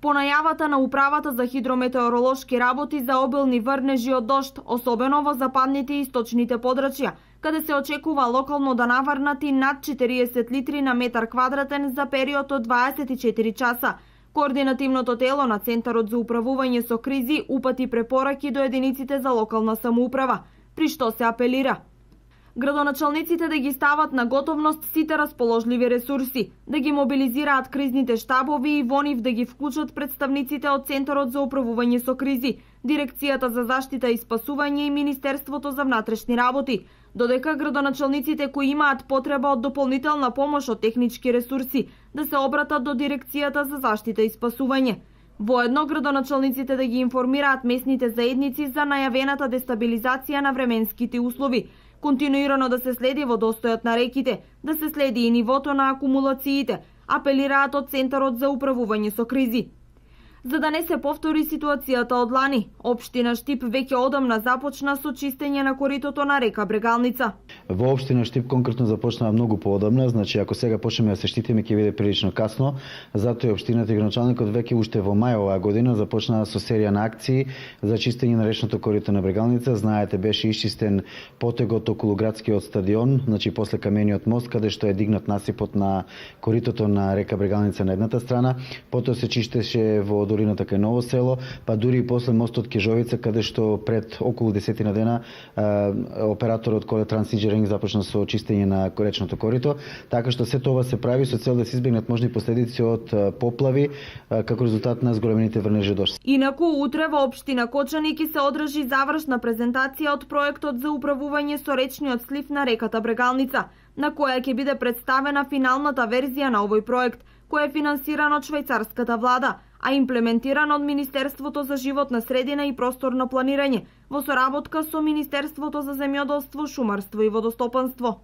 По најавата на Управата за хидрометеоролошки работи за обилни врнежи од дожд, особено во западните и источните подрачја, каде се очекува локално да наврнат и над 40 литри на метар квадратен за период од 24 часа. Координативното тело на Центарот за управување со кризи упати препораки до единиците за локална самоуправа, при што се апелира градоначалниците да ги стават на готовност сите расположливи ресурси, да ги мобилизираат кризните штабови и во нив да ги вклучат представниците од Центарот за управување со кризи, Дирекцијата за заштита и спасување и Министерството за внатрешни работи, додека градоначалниците кои имаат потреба од дополнителна помош од технички ресурси да се обратат до Дирекцијата за заштита и спасување. Воедно градоначалниците да ги информираат местните заедници за најавената дестабилизација на временските услови, континуирано да се следи водостојот на реките, да се следи и нивото на акумулациите, апелираат од Центарот за управување со кризи. За да не се повтори ситуацијата од лани, општина Штип веќе одамна започна со чистење на коритото на река Брегалница. Во општина Штип конкретно започнаа многу поодамна, значи ако сега почнеме да се штитиме ќе биде прилично касно, затоа и општината и градоначалникот веќе уште во мај оваа година започнаа со серија на акции за чистење на речното корито на Брегалница. Знаете, беше исчистен потегот околу градскиот стадион, значи после камениот мост каде што е дигнат насипот на коритото на река Брегалница на едната страна, потоа се чистеше во долината кај Ново село, па дури и после мостот Кежовица каде што пред околу 10 дена операторот Коле Трансинџеринг започна со чистење на речното корито, така што се тоа се прави со цел да се избегнат можни последици од поплави како резултат на зголемените врнежи дожд. Инаку утре во општина Кочани ќе се одржи завршна презентација од проектот за управување со речниот слив на реката Брегалница, на која ќе биде представена финалната верзија на овој проект, кој е финансиран од швајцарската влада, а имплементиран од Министерството за животна средина и просторно планирање во соработка со Министерството за земјоделство, шумарство и водостопанство.